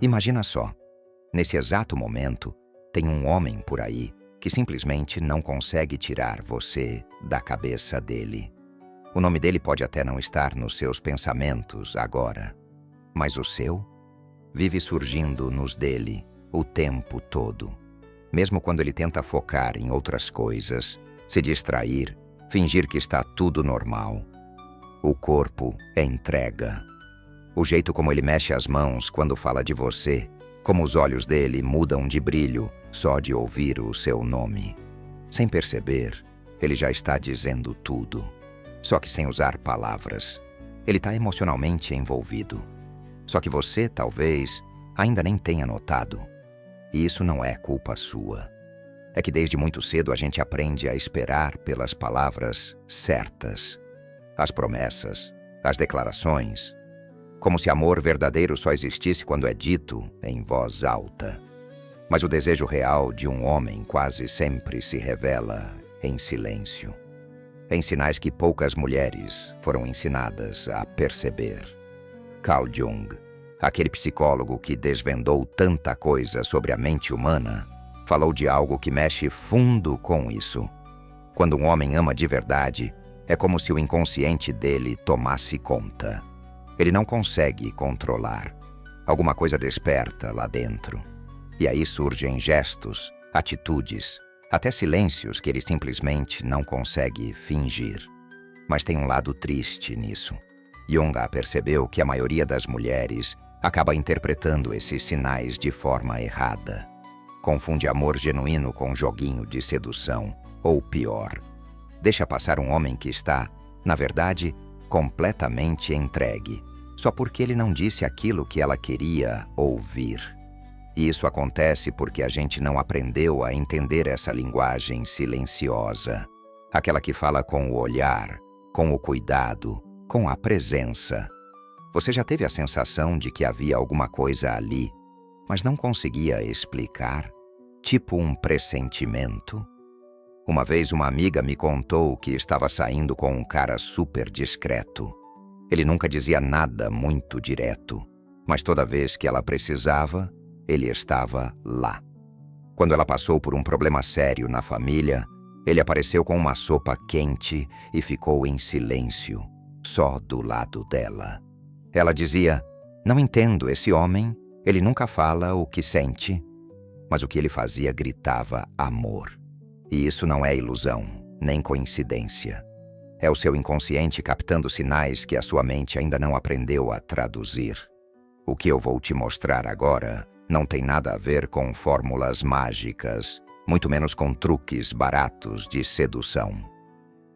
Imagina só, nesse exato momento, tem um homem por aí que simplesmente não consegue tirar você da cabeça dele. O nome dele pode até não estar nos seus pensamentos agora, mas o seu vive surgindo nos dele o tempo todo. Mesmo quando ele tenta focar em outras coisas, se distrair, fingir que está tudo normal. O corpo é entrega. O jeito como ele mexe as mãos quando fala de você, como os olhos dele mudam de brilho só de ouvir o seu nome. Sem perceber, ele já está dizendo tudo, só que sem usar palavras. Ele está emocionalmente envolvido. Só que você, talvez, ainda nem tenha notado. E isso não é culpa sua. É que desde muito cedo a gente aprende a esperar pelas palavras certas. As promessas, as declarações. Como se amor verdadeiro só existisse quando é dito em voz alta. Mas o desejo real de um homem quase sempre se revela em silêncio. Em sinais que poucas mulheres foram ensinadas a perceber. Carl Jung, aquele psicólogo que desvendou tanta coisa sobre a mente humana, falou de algo que mexe fundo com isso. Quando um homem ama de verdade, é como se o inconsciente dele tomasse conta. Ele não consegue controlar. Alguma coisa desperta lá dentro. E aí surgem gestos, atitudes, até silêncios que ele simplesmente não consegue fingir. Mas tem um lado triste nisso. Jung percebeu que a maioria das mulheres acaba interpretando esses sinais de forma errada. Confunde amor genuíno com joguinho de sedução, ou pior, deixa passar um homem que está, na verdade, completamente entregue, só porque ele não disse aquilo que ela queria ouvir. E isso acontece porque a gente não aprendeu a entender essa linguagem silenciosa, aquela que fala com o olhar, com o cuidado, com a presença. Você já teve a sensação de que havia alguma coisa ali, mas não conseguia explicar? Tipo um pressentimento? Uma vez uma amiga me contou que estava saindo com um cara super discreto. Ele nunca dizia nada muito direto, mas toda vez que ela precisava, ele estava lá. Quando ela passou por um problema sério na família, ele apareceu com uma sopa quente e ficou em silêncio, só do lado dela. Ela dizia, não entendo esse homem, ele nunca fala o que sente. Mas o que ele fazia gritava amor. E isso não é ilusão, nem coincidência. É o seu inconsciente captando sinais que a sua mente ainda não aprendeu a traduzir. O que eu vou te mostrar agora não tem nada a ver com fórmulas mágicas, muito menos com truques baratos de sedução.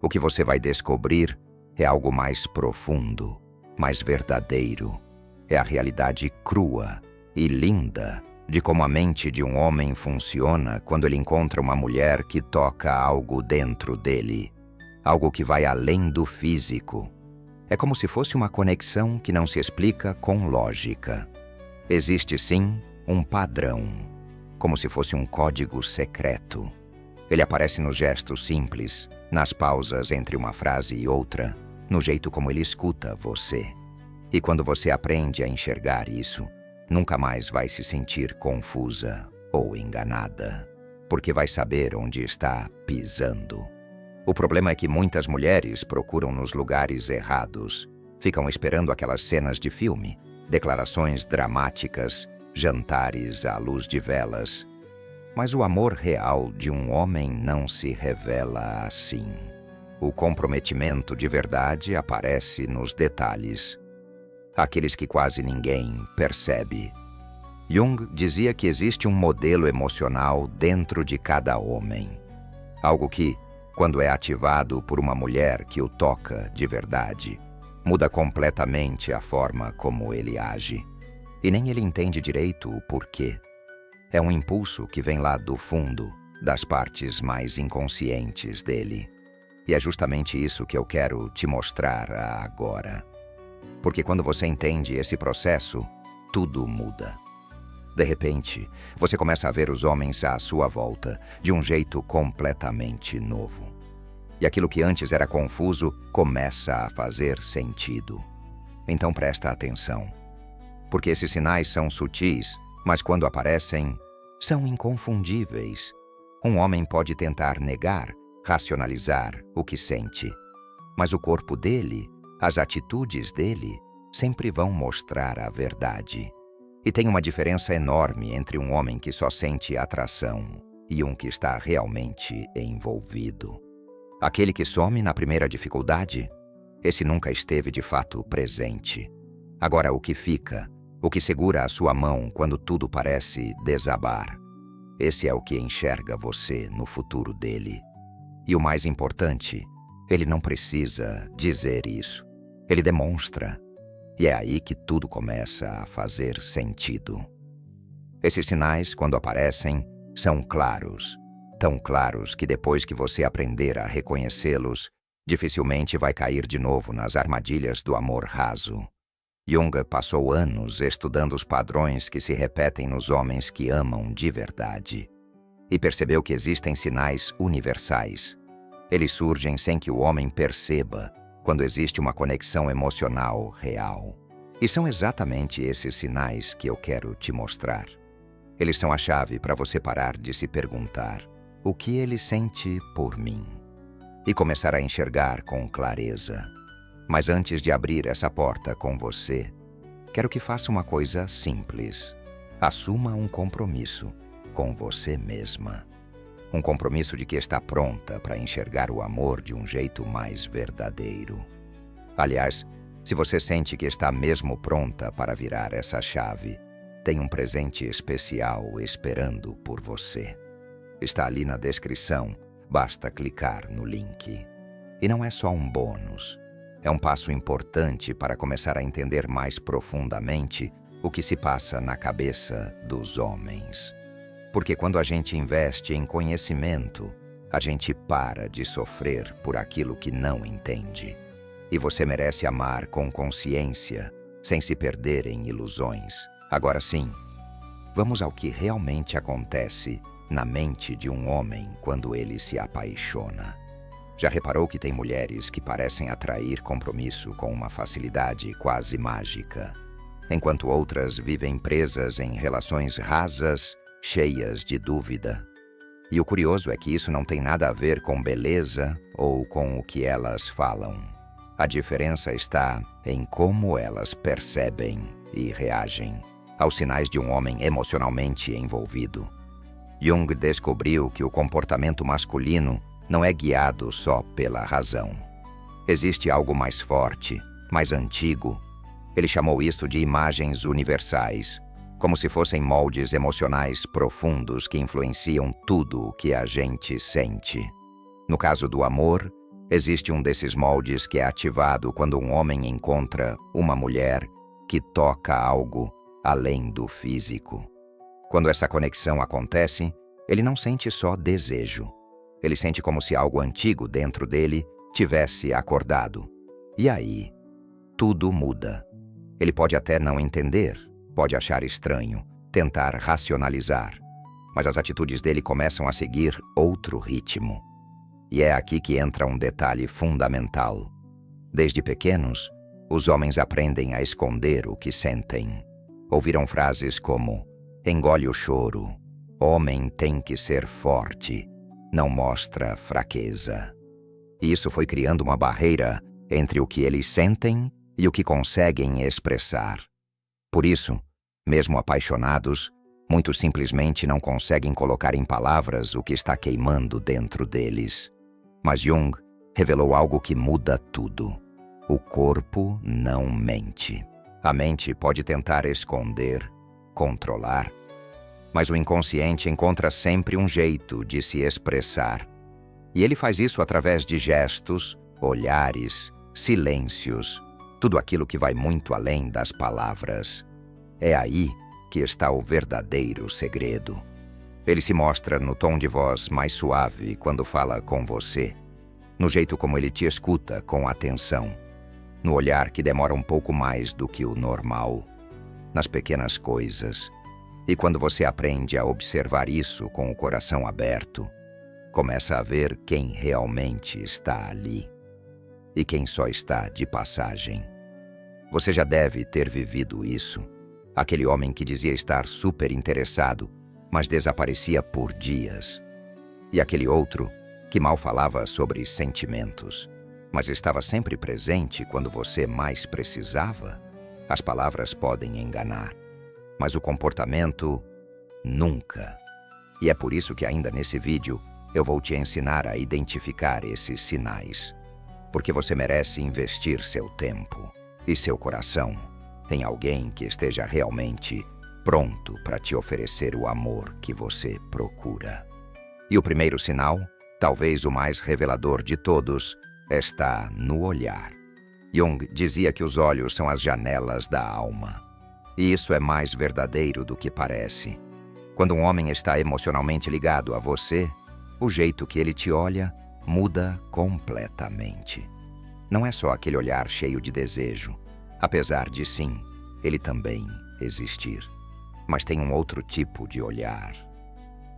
O que você vai descobrir é algo mais profundo, mais verdadeiro. É a realidade crua e linda de como a mente de um homem funciona quando ele encontra uma mulher que toca algo dentro dele, algo que vai além do físico. É como se fosse uma conexão que não se explica com lógica. Existe sim um padrão, como se fosse um código secreto. Ele aparece nos gestos simples, nas pausas entre uma frase e outra, no jeito como ele escuta você. E quando você aprende a enxergar isso, nunca mais vai se sentir confusa ou enganada, porque vai saber onde está pisando. O problema é que muitas mulheres procuram nos lugares errados, ficam esperando aquelas cenas de filme, declarações dramáticas, jantares à luz de velas. Mas o amor real de um homem não se revela assim. O comprometimento de verdade aparece nos detalhes, aqueles que quase ninguém percebe. Jung dizia que existe um modelo emocional dentro de cada homem. Algo que, quando é ativado por uma mulher que o toca de verdade, muda completamente a forma como ele age. E nem ele entende direito o porquê. É um impulso que vem lá do fundo, das partes mais inconscientes dele. E é justamente isso que eu quero te mostrar agora. Porque quando você entende esse processo, tudo muda. De repente, você começa a ver os homens à sua volta de um jeito completamente novo. E aquilo que antes era confuso começa a fazer sentido. Então presta atenção. porque esses sinais são sutis, mas quando aparecem, são inconfundíveis. Um homem pode tentar negar, racionalizar o que sente, mas o corpo dele, as atitudes dele, sempre vão mostrar a verdade. E tem uma diferença enorme entre um homem que só sente atração e um que está realmente envolvido. Aquele que some na primeira dificuldade, esse nunca esteve de fato presente. Agora o que fica, o que segura a sua mão quando tudo parece desabar, esse é o que enxerga você no futuro dele. E o mais importante, ele não precisa dizer isso. Ele demonstra. E é aí que tudo começa a fazer sentido. Esses sinais, quando aparecem, são claros. Tão claros que depois que você aprender a reconhecê-los, dificilmente vai cair de novo nas armadilhas do amor raso. Jung passou anos estudando os padrões que se repetem nos homens que amam de verdade. E percebeu que existem sinais universais. Eles surgem sem que o homem perceba, quando existe uma conexão emocional real. E são exatamente esses sinais que eu quero te mostrar. Eles são a chave para você parar de se perguntar o que ele sente por mim e começar a enxergar com clareza. Mas antes de abrir essa porta com você, quero que faça uma coisa simples. Assuma um compromisso com você mesma. Um compromisso de que está pronta para enxergar o amor de um jeito mais verdadeiro. Aliás, se você sente que está mesmo pronta para virar essa chave, tem um presente especial esperando por você. Está ali na descrição, basta clicar no link. E não é só um bônus. É um passo importante para começar a entender mais profundamente o que se passa na cabeça dos homens. Porque quando a gente investe em conhecimento, a gente para de sofrer por aquilo que não entende. E você merece amar com consciência, sem se perder em ilusões. Agora sim, vamos ao que realmente acontece na mente de um homem quando ele se apaixona. Já reparou que tem mulheres que parecem atrair compromisso com uma facilidade quase mágica, enquanto outras vivem presas em relações rasas, cheias de dúvida? E o curioso é que isso não tem nada a ver com beleza ou com o que elas falam. A diferença está em como elas percebem e reagem aos sinais de um homem emocionalmente envolvido. Jung descobriu que o comportamento masculino não é guiado só pela razão. Existe algo mais forte, mais antigo. Ele chamou isto de imagens universais, como se fossem moldes emocionais profundos que influenciam tudo o que a gente sente. No caso do amor, existe um desses moldes que é ativado quando um homem encontra uma mulher que toca algo além do físico. Quando essa conexão acontece, ele não sente só desejo. Ele sente como se algo antigo dentro dele tivesse acordado. E aí, tudo muda. Ele pode até não entender, pode achar estranho, tentar racionalizar, mas as atitudes dele começam a seguir outro ritmo. E é aqui que entra um detalhe fundamental. Desde pequenos, os homens aprendem a esconder o que sentem. Ouviram frases como: engole o choro, homem tem que ser forte, não mostra fraqueza. E isso foi criando uma barreira entre o que eles sentem e o que conseguem expressar. Por isso, mesmo apaixonados, muitos simplesmente não conseguem colocar em palavras o que está queimando dentro deles. Mas Jung revelou algo que muda tudo. O corpo não mente. A mente pode tentar esconder, controlar, mas o inconsciente encontra sempre um jeito de se expressar. E ele faz isso através de gestos, olhares, silêncios, tudo aquilo que vai muito além das palavras. É aí que está o verdadeiro segredo. Ele se mostra no tom de voz mais suave quando fala com você, no jeito como ele te escuta com atenção, no olhar que demora um pouco mais do que o normal, nas pequenas coisas. E quando você aprende a observar isso com o coração aberto, começa a ver quem realmente está ali e quem só está de passagem. Você já deve ter vivido isso. Aquele homem que dizia estar super interessado, mas desaparecia por dias. E aquele outro que mal falava sobre sentimentos, mas estava sempre presente quando você mais precisava. As palavras podem enganar, mas o comportamento nunca. E é por isso que ainda nesse vídeo eu vou te ensinar a identificar esses sinais. Porque você merece investir seu tempo e seu coração em alguém que esteja realmente pronto para te oferecer o amor que você procura. E o primeiro sinal, talvez o mais revelador de todos, está no olhar. Jung dizia que os olhos são as janelas da alma. E isso é mais verdadeiro do que parece. Quando um homem está emocionalmente ligado a você, o jeito que ele te olha muda completamente. Não é só aquele olhar cheio de desejo, apesar de sim, ele também existir. Mas tem um outro tipo de olhar,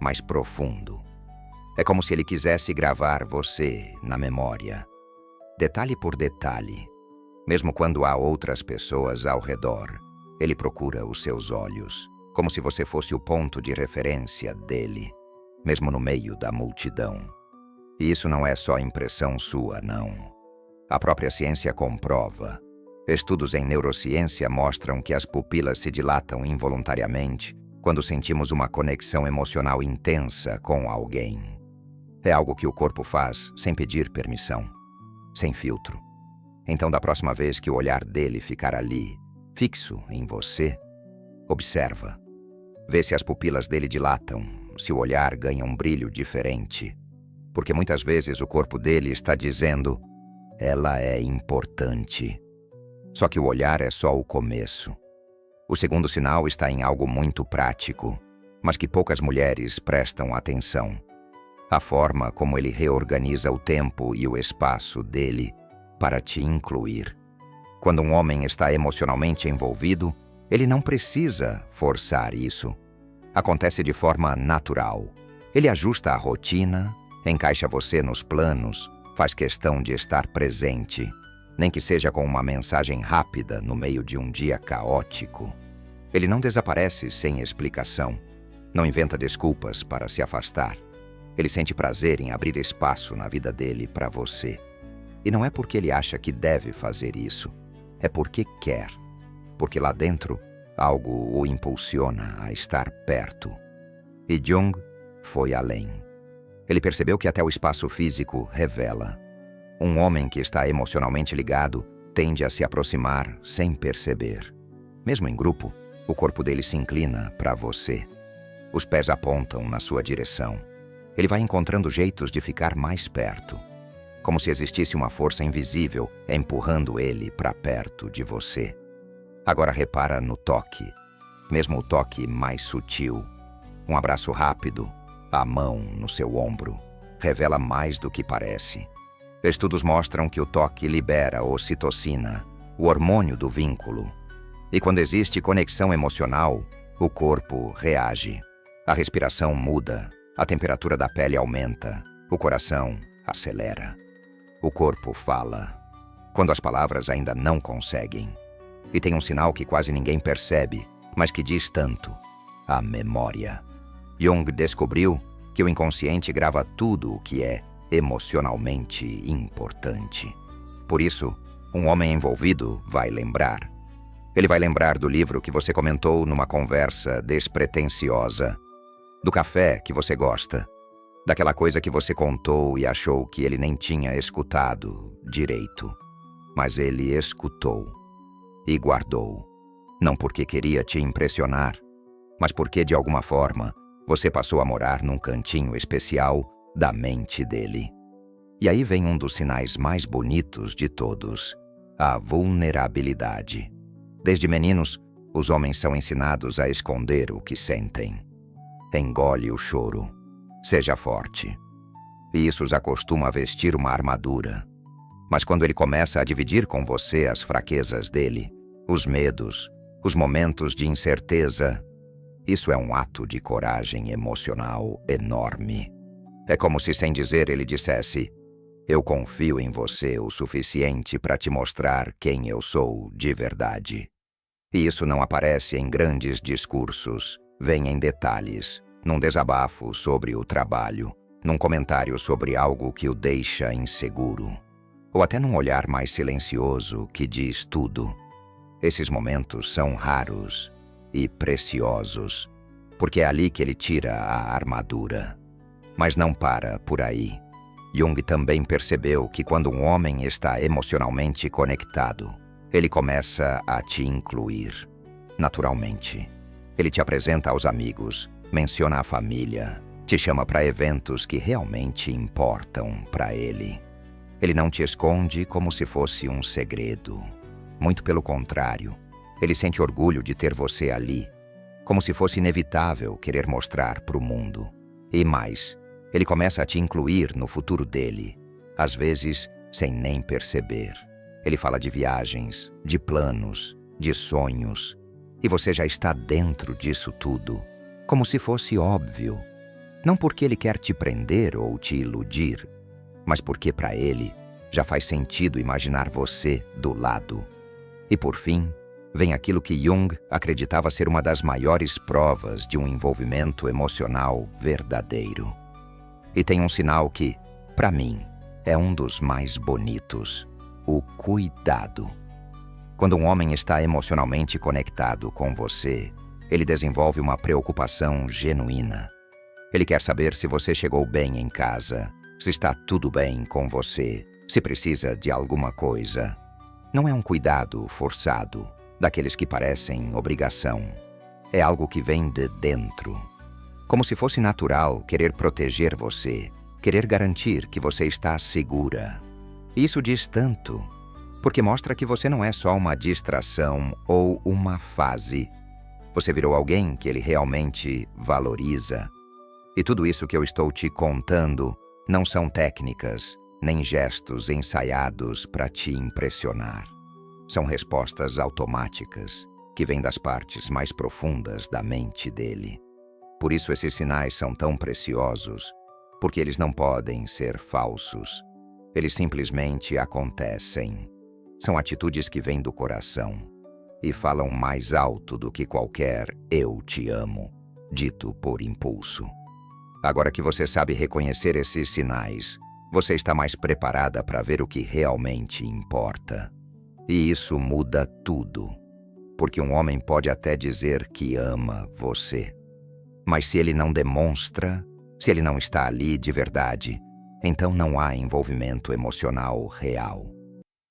mais profundo. É como se ele quisesse gravar você na memória, detalhe por detalhe. Mesmo quando há outras pessoas ao redor, ele procura os seus olhos, como se você fosse o ponto de referência dele, mesmo no meio da multidão. E isso não é só impressão sua, não. A própria ciência comprova. Estudos em neurociência mostram que as pupilas se dilatam involuntariamente quando sentimos uma conexão emocional intensa com alguém. É algo que o corpo faz sem pedir permissão, sem filtro. Então, da próxima vez que o olhar dele ficar ali, fixo em você, observa. Vê se as pupilas dele dilatam, se o olhar ganha um brilho diferente. Porque muitas vezes o corpo dele está dizendo, ela é importante. Só que o olhar é só o começo. O segundo sinal está em algo muito prático, mas que poucas mulheres prestam atenção. A forma como ele reorganiza o tempo e o espaço dele para te incluir. Quando um homem está emocionalmente envolvido, ele não precisa forçar isso. Acontece de forma natural. Ele ajusta a rotina, encaixa você nos planos, faz questão de estar presente, nem que seja com uma mensagem rápida no meio de um dia caótico. Ele não desaparece sem explicação, não inventa desculpas para se afastar. Ele sente prazer em abrir espaço na vida dele para você. E não é porque ele acha que deve fazer isso, é porque quer. Porque lá dentro, algo o impulsiona a estar perto. E Jung foi além. Ele percebeu que até o espaço físico revela. Um homem que está emocionalmente ligado tende a se aproximar sem perceber. Mesmo em grupo, o corpo dele se inclina para você. Os pés apontam na sua direção. Ele vai encontrando jeitos de ficar mais perto. Como se existisse uma força invisível empurrando ele para perto de você. Agora repara no toque, mesmo o toque mais sutil. Um abraço rápido, a mão no seu ombro, revela mais do que parece. Estudos mostram que o toque libera ocitocina, o hormônio do vínculo. E quando existe conexão emocional, o corpo reage. A respiração muda, a temperatura da pele aumenta, o coração acelera. O corpo fala, quando as palavras ainda não conseguem. E tem um sinal que quase ninguém percebe, mas que diz tanto: a memória. Jung descobriu que o inconsciente grava tudo o que é emocionalmente importante. Por isso, um homem envolvido vai lembrar. Ele vai lembrar do livro que você comentou numa conversa despretensiosa, do café que você gosta, daquela coisa que você contou e achou que ele nem tinha escutado direito. Mas ele escutou e guardou, não porque queria te impressionar, mas porque, de alguma forma, você passou a morar num cantinho especial da mente dele. E aí vem um dos sinais mais bonitos de todos, a vulnerabilidade. Desde meninos, os homens são ensinados a esconder o que sentem. Engole o choro. Seja forte. E isso os acostuma a vestir uma armadura. Mas quando ele começa a dividir com você as fraquezas dele, os medos, os momentos de incerteza, isso é um ato de coragem emocional enorme. É como se, sem dizer, ele dissesse: eu confio em você o suficiente para te mostrar quem eu sou de verdade. E isso não aparece em grandes discursos, vem em detalhes, num desabafo sobre o trabalho, num comentário sobre algo que o deixa inseguro, ou até num olhar mais silencioso que diz tudo. Esses momentos são raros e preciosos, porque é ali que ele tira a armadura. Mas não para por aí. Jung também percebeu que quando um homem está emocionalmente conectado, ele começa a te incluir, naturalmente. Ele te apresenta aos amigos, menciona a família, te chama para eventos que realmente importam para ele. Ele não te esconde como se fosse um segredo. Muito pelo contrário, ele sente orgulho de ter você ali, como se fosse inevitável querer mostrar para o mundo. E mais, ele começa a te incluir no futuro dele, às vezes sem nem perceber. Ele fala de viagens, de planos, de sonhos, e você já está dentro disso tudo, como se fosse óbvio. Não porque ele quer te prender ou te iludir, mas porque para ele já faz sentido imaginar você do lado. E por fim, vem aquilo que Jung acreditava ser uma das maiores provas de um envolvimento emocional verdadeiro. E tem um sinal que, para mim, é um dos mais bonitos: o cuidado. Quando um homem está emocionalmente conectado com você, ele desenvolve uma preocupação genuína. Ele quer saber se você chegou bem em casa, se está tudo bem com você, se precisa de alguma coisa. Não é um cuidado forçado, daqueles que parecem obrigação. É algo que vem de dentro. Como se fosse natural querer proteger você, querer garantir que você está segura. Isso diz tanto, porque mostra que você não é só uma distração ou uma fase. Você virou alguém que ele realmente valoriza. E tudo isso que eu estou te contando não são técnicas, nem gestos ensaiados para te impressionar. São respostas automáticas que vêm das partes mais profundas da mente dele. Por isso esses sinais são tão preciosos, porque eles não podem ser falsos. Eles simplesmente acontecem. São atitudes que vêm do coração e falam mais alto do que qualquer "eu te amo", dito por impulso. Agora que você sabe reconhecer esses sinais, você está mais preparada para ver o que realmente importa. E isso muda tudo, porque um homem pode até dizer que ama você, mas se ele não demonstra, se ele não está ali de verdade, então não há envolvimento emocional real.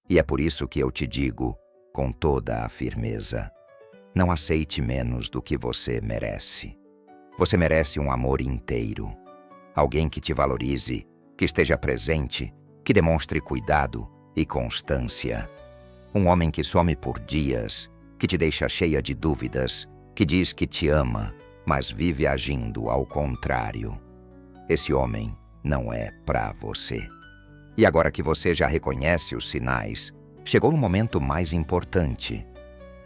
E é por isso que eu te digo, com toda a firmeza, não aceite menos do que você merece. Você merece um amor inteiro, alguém que te valorize, que esteja presente, que demonstre cuidado e constância. Um homem que some por dias, que te deixa cheia de dúvidas, que diz que te ama, mas vive agindo ao contrário. Esse homem não é pra você. E agora que você já reconhece os sinais, chegou o momento mais importante: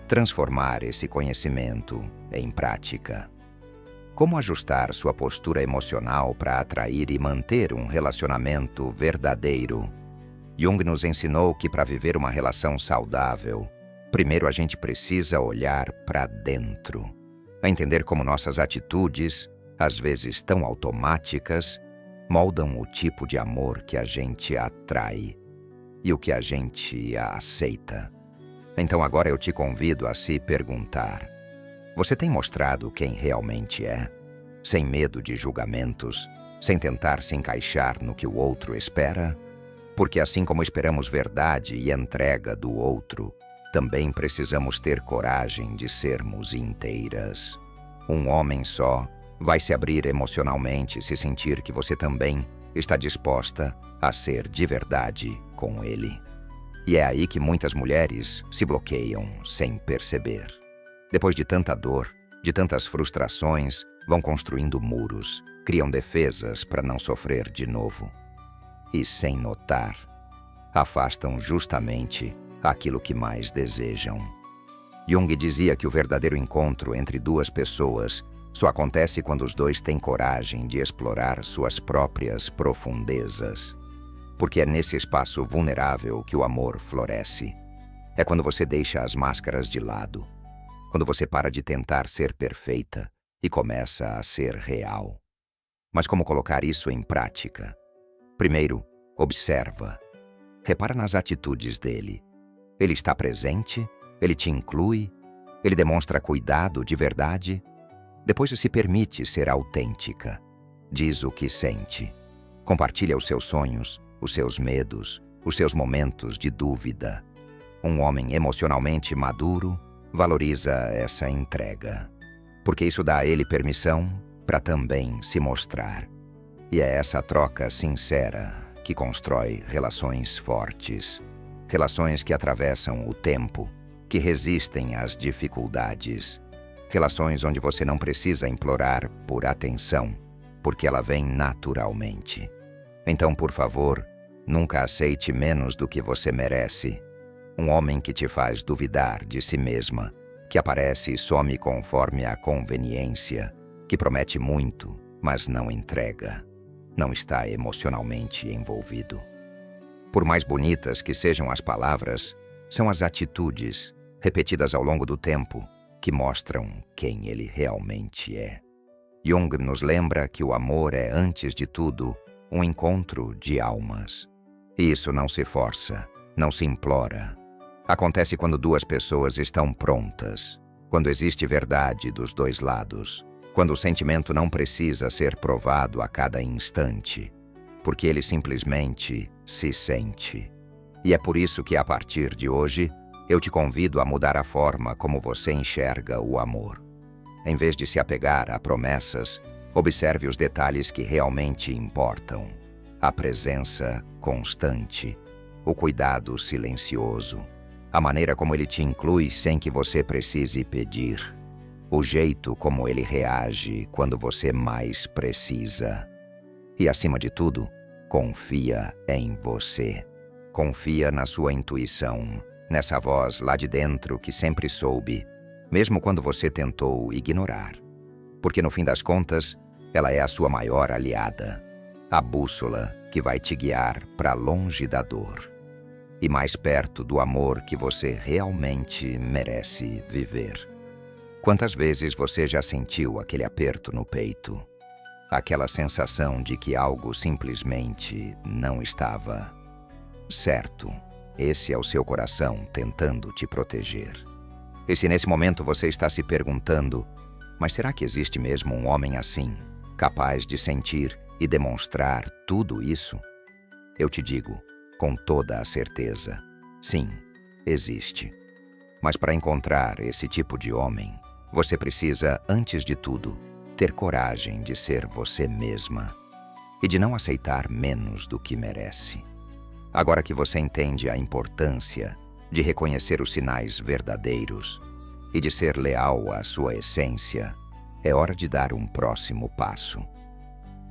transformar esse conhecimento em prática. Como ajustar sua postura emocional para atrair e manter um relacionamento verdadeiro? Jung nos ensinou que para viver uma relação saudável, primeiro a gente precisa olhar para dentro, a entender como nossas atitudes, às vezes tão automáticas, moldam o tipo de amor que a gente atrai e o que a gente aceita. Então agora eu te convido a se perguntar: você tem mostrado quem realmente é? Sem medo de julgamentos, sem tentar se encaixar no que o outro espera? Porque assim como esperamos verdade e entrega do outro, também precisamos ter coragem de sermos inteiras. Um homem só vai se abrir emocionalmente se sentir que você também está disposta a ser de verdade com ele. E é aí que muitas mulheres se bloqueiam sem perceber. Depois de tanta dor, de tantas frustrações, vão construindo muros, criam defesas para não sofrer de novo. E sem notar, afastam justamente aquilo que mais desejam. Jung dizia que o verdadeiro encontro entre duas pessoas só acontece quando os dois têm coragem de explorar suas próprias profundezas. Porque é nesse espaço vulnerável que o amor floresce. É quando você deixa as máscaras de lado, quando você para de tentar ser perfeita e começa a ser real. Mas como colocar isso em prática? Primeiro, observa. Repara nas atitudes dele. Ele está presente? Ele te inclui? Ele demonstra cuidado de verdade? Depois se permite ser autêntica. Diz o que sente. Compartilha os seus sonhos, os seus medos, os seus momentos de dúvida. Um homem emocionalmente maduro valoriza essa entrega, porque isso dá a ele permissão para também se mostrar. E é essa troca sincera que constrói relações fortes, relações que atravessam o tempo, que resistem às dificuldades, relações onde você não precisa implorar por atenção, porque ela vem naturalmente. Então, por favor, nunca aceite menos do que você merece. Um homem que te faz duvidar de si mesma, que aparece e some conforme a conveniência, que promete muito, mas não entrega, não está emocionalmente envolvido. Por mais bonitas que sejam as palavras, são as atitudes, repetidas ao longo do tempo, que mostram quem ele realmente é. Jung nos lembra que o amor é, antes de tudo, um encontro de almas. E isso não se força, não se implora. Acontece quando duas pessoas estão prontas, quando existe verdade dos dois lados, quando o sentimento não precisa ser provado a cada instante, porque ele simplesmente se sente. E é por isso que, a partir de hoje, eu te convido a mudar a forma como você enxerga o amor. Em vez de se apegar a promessas, observe os detalhes que realmente importam. A presença constante, o cuidado silencioso, a maneira como ele te inclui sem que você precise pedir, o jeito como ele reage quando você mais precisa. E, acima de tudo, confia em você. Confia na sua intuição, nessa voz lá de dentro que sempre soube, mesmo quando você tentou ignorar. Porque, no fim das contas, ela é a sua maior aliada, a bússola que vai te guiar para longe da dor e mais perto do amor que você realmente merece viver. Quantas vezes você já sentiu aquele aperto no peito? Aquela sensação de que algo simplesmente não estava certo. Esse é o seu coração tentando te proteger. E se nesse momento você está se perguntando, mas será que existe mesmo um homem assim, capaz de sentir e demonstrar tudo isso? Eu te digo, com toda a certeza, sim, existe. Mas para encontrar esse tipo de homem, você precisa, antes de tudo, ter coragem de ser você mesma e de não aceitar menos do que merece. Agora que você entende a importância de reconhecer os sinais verdadeiros e de ser leal à sua essência, é hora de dar um próximo passo.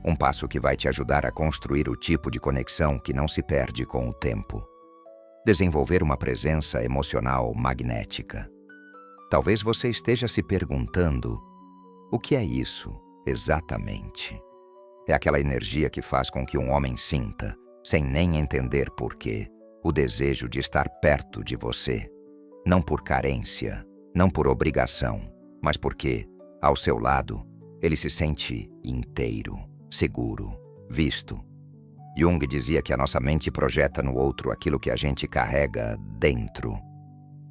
Um passo que vai te ajudar a construir o tipo de conexão que não se perde com o tempo. Desenvolver uma presença emocional magnética. Talvez você esteja se perguntando, o que é isso exatamente? É aquela energia que faz com que um homem sinta, sem nem entender porquê, o desejo de estar perto de você. Não por carência, não por obrigação, mas porque, ao seu lado, ele se sente inteiro, seguro, visto. Jung dizia que a nossa mente projeta no outro aquilo que a gente carrega dentro.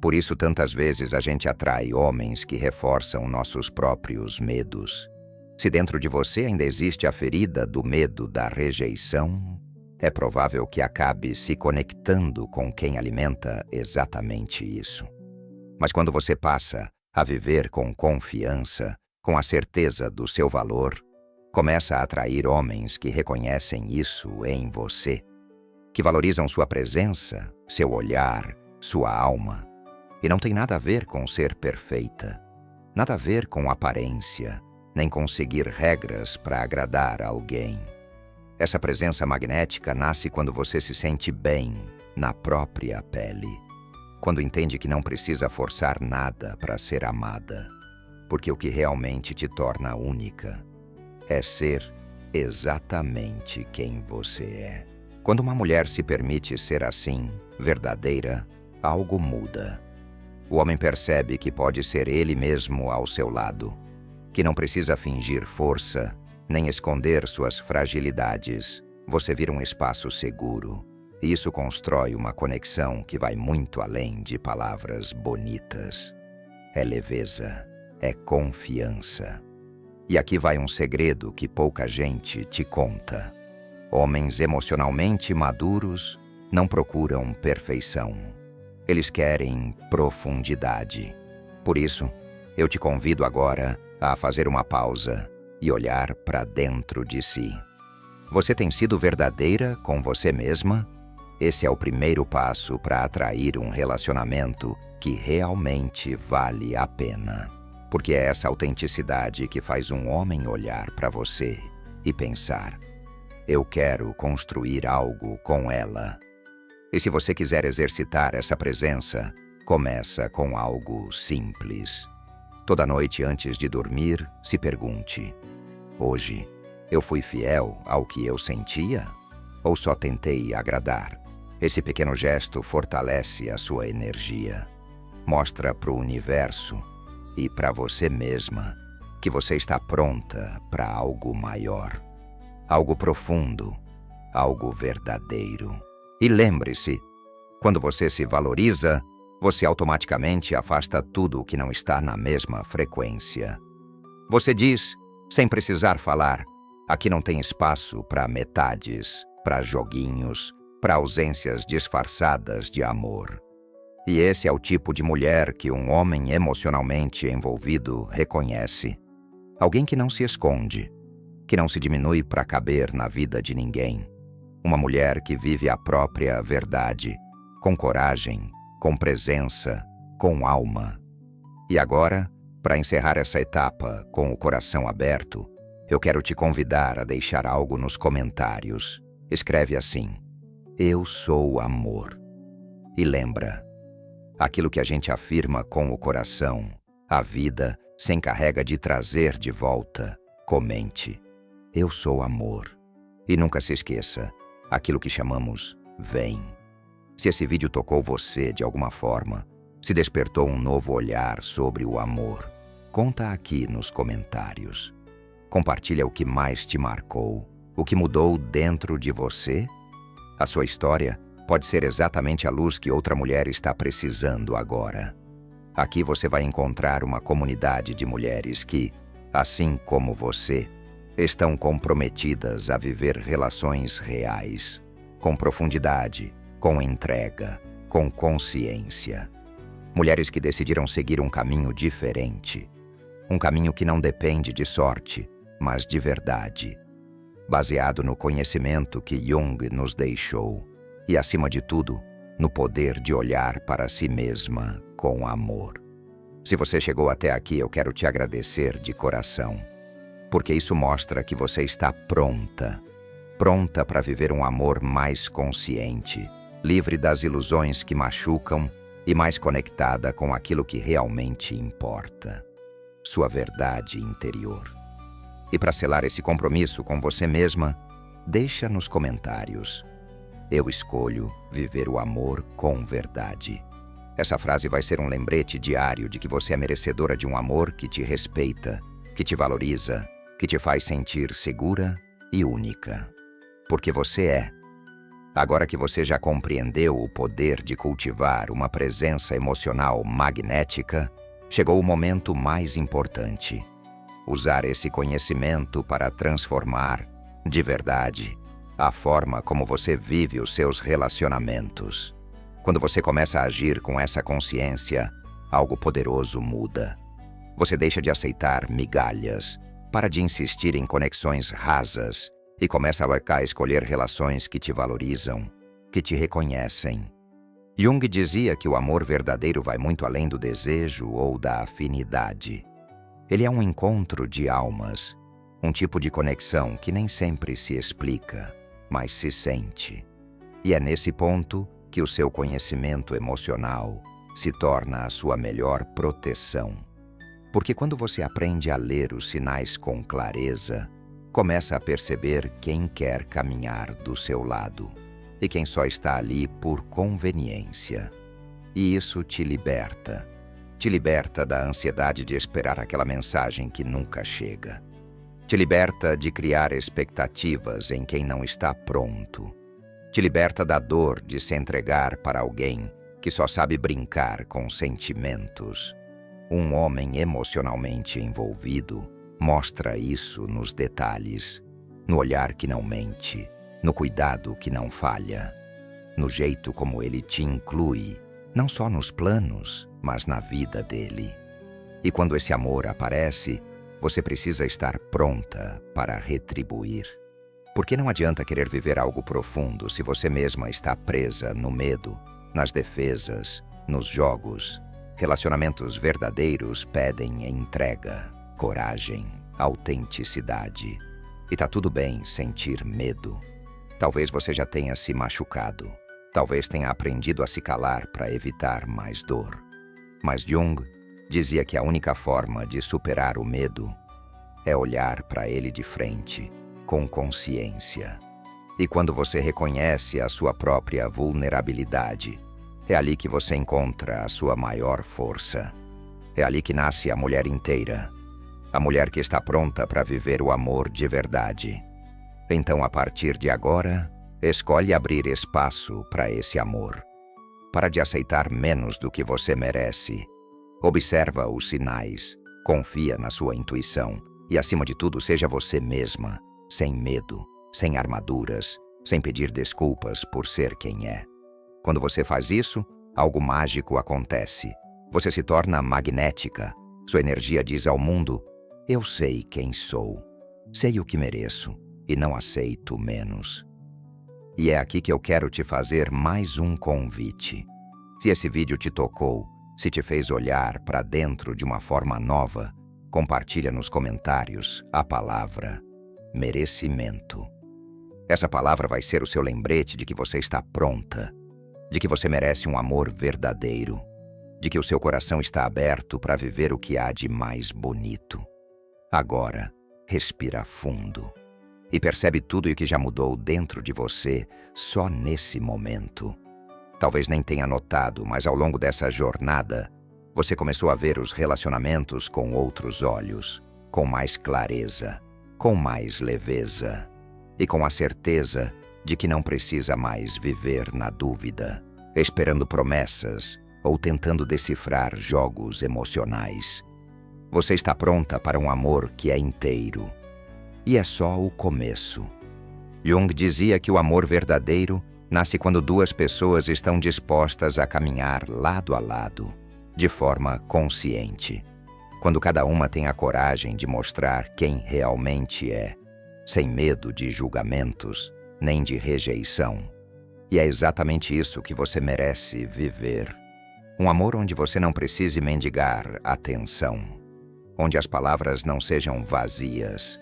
Por isso, tantas vezes a gente atrai homens que reforçam nossos próprios medos. Se dentro de você ainda existe a ferida do medo da rejeição, é provável que acabe se conectando com quem alimenta exatamente isso. Mas quando você passa a viver com confiança, com a certeza do seu valor, começa a atrair homens que reconhecem isso em você, que valorizam sua presença, seu olhar, sua alma. E não tem nada a ver com ser perfeita, nada a ver com aparência, nem com seguir regras para agradar alguém. Essa presença magnética nasce quando você se sente bem na própria pele, quando entende que não precisa forçar nada para ser amada, porque o que realmente te torna única é ser exatamente quem você é. Quando uma mulher se permite ser assim, verdadeira, algo muda. O homem percebe que pode ser ele mesmo ao seu lado, que não precisa fingir força, nem esconder suas fragilidades. Você vira um espaço seguro, e isso constrói uma conexão que vai muito além de palavras bonitas. É leveza, é confiança. E aqui vai um segredo que pouca gente te conta. Homens emocionalmente maduros não procuram perfeição. Eles querem profundidade. Por isso, eu te convido agora a fazer uma pausa e olhar para dentro de si. Você tem sido verdadeira com você mesma? Esse é o primeiro passo para atrair um relacionamento que realmente vale a pena. Porque é essa autenticidade que faz um homem olhar para você e pensar: eu quero construir algo com ela. E se você quiser exercitar essa presença, começa com algo simples. Toda noite antes de dormir, se pergunte: hoje, eu fui fiel ao que eu sentia? Ou só tentei agradar? Esse pequeno gesto fortalece a sua energia. Mostra para o universo e para você mesma que você está pronta para algo maior, algo profundo, algo verdadeiro. E lembre-se, quando você se valoriza, você automaticamente afasta tudo o que não está na mesma frequência. Você diz, sem precisar falar: aqui não tem espaço para metades, para joguinhos, para ausências disfarçadas de amor. E esse é o tipo de mulher que um homem emocionalmente envolvido reconhece. Alguém que não se esconde, que não se diminui para caber na vida de ninguém. Uma mulher que vive a própria verdade, com coragem, com presença, com alma. E agora, para encerrar essa etapa com o coração aberto, eu quero te convidar a deixar algo nos comentários. Escreve assim: eu sou amor. E lembra, aquilo que a gente afirma com o coração, a vida se encarrega de trazer de volta. Comente: eu sou amor. E nunca se esqueça, aquilo que chamamos vem. Se esse vídeo tocou você de alguma forma, se despertou um novo olhar sobre o amor, conta aqui nos comentários. Compartilha o que mais te marcou, o que mudou dentro de você. A sua história pode ser exatamente a luz que outra mulher está precisando agora. Aqui você vai encontrar uma comunidade de mulheres que, assim como você, estão comprometidas a viver relações reais, com profundidade, com entrega, com consciência. Mulheres que decidiram seguir um caminho diferente, um caminho que não depende de sorte, mas de verdade, baseado no conhecimento que Jung nos deixou e, acima de tudo, no poder de olhar para si mesma com amor. Se você chegou até aqui, eu quero te agradecer de coração, porque isso mostra que você está pronta para viver um amor mais consciente, livre das ilusões que machucam e mais conectada com aquilo que realmente importa, sua verdade interior. E para selar esse compromisso com você mesma, deixa nos comentários: eu escolho viver o amor com verdade. Essa frase vai ser um lembrete diário de que você é merecedora de um amor que te respeita, que te valoriza, que te faz sentir segura e única. Porque você é. Agora que você já compreendeu o poder de cultivar uma presença emocional magnética, chegou o momento mais importante: usar esse conhecimento para transformar, de verdade, a forma como você vive os seus relacionamentos. Quando você começa a agir com essa consciência, algo poderoso muda. Você deixa de aceitar migalhas, para de insistir em conexões rasas e começa a escolher relações que te valorizam, que te reconhecem. Jung dizia que o amor verdadeiro vai muito além do desejo ou da afinidade. Ele é um encontro de almas, um tipo de conexão que nem sempre se explica, mas se sente. E é nesse ponto que o seu conhecimento emocional se torna a sua melhor proteção. Porque quando você aprende a ler os sinais com clareza, começa a perceber quem quer caminhar do seu lado e quem só está ali por conveniência. E isso te liberta, te liberta da ansiedade de esperar aquela mensagem que nunca chega. Te liberta de criar expectativas em quem não está pronto. Te liberta da dor de se entregar para alguém que só sabe brincar com sentimentos. Um homem emocionalmente envolvido mostra isso nos detalhes, no olhar que não mente, no cuidado que não falha, no jeito como ele te inclui, não só nos planos, mas na vida dele. E quando esse amor aparece, você precisa estar pronta para retribuir. Porque não adianta querer viver algo profundo se você mesma está presa no medo, nas defesas, nos jogos. Relacionamentos verdadeiros pedem entrega, coragem, autenticidade. E tá tudo bem sentir medo. Talvez você já tenha se machucado. Talvez tenha aprendido a se calar para evitar mais dor. Mas Jung dizia que a única forma de superar o medo é olhar para ele de frente, com consciência. E quando você reconhece a sua própria vulnerabilidade, é ali que você encontra a sua maior força. É ali que nasce a mulher inteira, a mulher que está pronta para viver o amor de verdade. Então, a partir de agora, escolhe abrir espaço para esse amor. Para de aceitar menos do que você merece. Observa os sinais, confia na sua intuição e, acima de tudo, seja você mesma, sem medo, sem armaduras, sem pedir desculpas por ser quem é. Quando você faz isso, algo mágico acontece. Você se torna magnética. Sua energia diz ao mundo: eu sei quem sou, sei o que mereço e não aceito menos. E é aqui que eu quero te fazer mais um convite. Se esse vídeo te tocou, se te fez olhar para dentro de uma forma nova, compartilha nos comentários a palavra merecimento. Essa palavra vai ser o seu lembrete de que você está pronta, de que você merece um amor verdadeiro, de que o seu coração está aberto para viver o que há de mais bonito. Agora, respira fundo e percebe tudo o que já mudou dentro de você só nesse momento. Talvez nem tenha notado, mas ao longo dessa jornada, você começou a ver os relacionamentos com outros olhos, com mais clareza, com mais leveza e com a certeza de que não precisa mais viver na dúvida, esperando promessas ou tentando decifrar jogos emocionais. Você está pronta para um amor que é inteiro. E é só o começo. Jung dizia que o amor verdadeiro nasce quando duas pessoas estão dispostas a caminhar lado a lado, de forma consciente. Quando cada uma tem a coragem de mostrar quem realmente é, sem medo de julgamentos, nem de rejeição. E é exatamente isso que você merece viver. Um amor onde você não precise mendigar atenção, onde as palavras não sejam vazias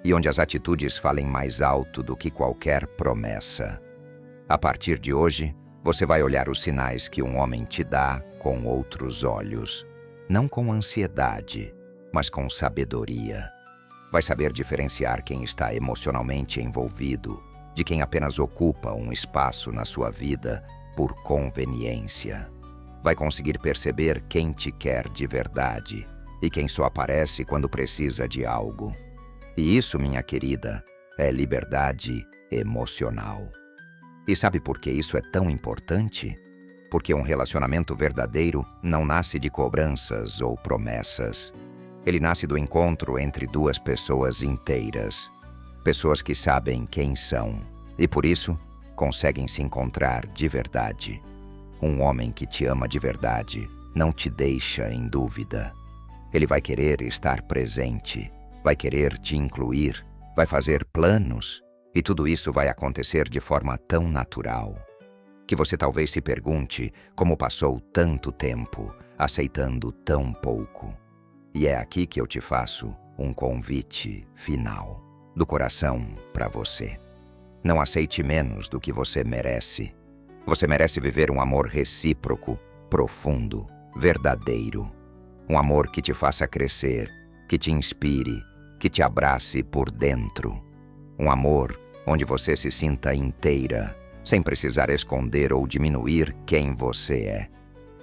e onde as atitudes falem mais alto do que qualquer promessa. A partir de hoje, você vai olhar os sinais que um homem te dá com outros olhos, não com ansiedade, mas com sabedoria. Vai saber diferenciar quem está emocionalmente envolvido de quem apenas ocupa um espaço na sua vida por conveniência. Vai conseguir perceber quem te quer de verdade e quem só aparece quando precisa de algo. E isso, minha querida, é liberdade emocional. E sabe por que isso é tão importante? Porque um relacionamento verdadeiro não nasce de cobranças ou promessas. Ele nasce do encontro entre duas pessoas inteiras. Pessoas que sabem quem são e, por isso, conseguem se encontrar de verdade. Um homem que te ama de verdade não te deixa em dúvida. Ele vai querer estar presente, vai querer te incluir, vai fazer planos, e tudo isso vai acontecer de forma tão natural que você talvez se pergunte como passou tanto tempo aceitando tão pouco. E é aqui que eu te faço um convite final, do coração para você. Não aceite menos do que você merece. Você merece viver um amor recíproco, profundo, verdadeiro. Um amor que te faça crescer, que te inspire, que te abrace por dentro. Um amor onde você se sinta inteira, sem precisar esconder ou diminuir quem você é.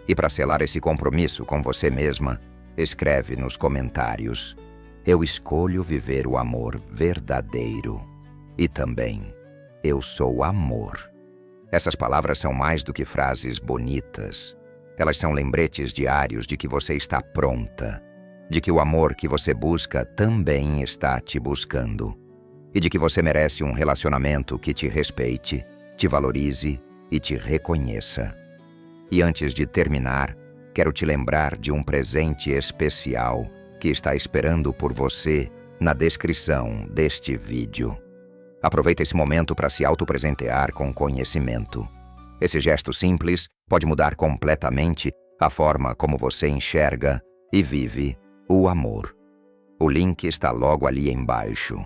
E para selar esse compromisso com você mesma, escreve nos comentários: eu escolho viver o amor verdadeiro. E também, eu sou amor. Essas palavras são mais do que frases bonitas. Elas são lembretes diários de que você está pronta, de que o amor que você busca também está te buscando, e de que você merece um relacionamento que te respeite, te valorize e te reconheça. E antes de terminar, quero te lembrar de um presente especial que está esperando por você na descrição deste vídeo. Aproveita esse momento para se autopresentear com conhecimento. Esse gesto simples pode mudar completamente a forma como você enxerga e vive o amor. O link está logo ali embaixo.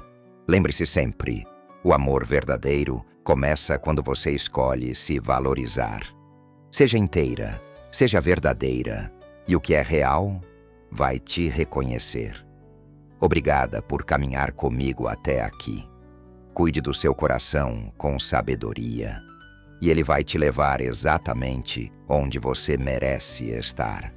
Lembre-se sempre, o amor verdadeiro começa quando você escolhe se valorizar. Seja inteira, seja verdadeira, e o que é real vai te reconhecer. Obrigada por caminhar comigo até aqui. Cuide do seu coração com sabedoria, e ele vai te levar exatamente onde você merece estar.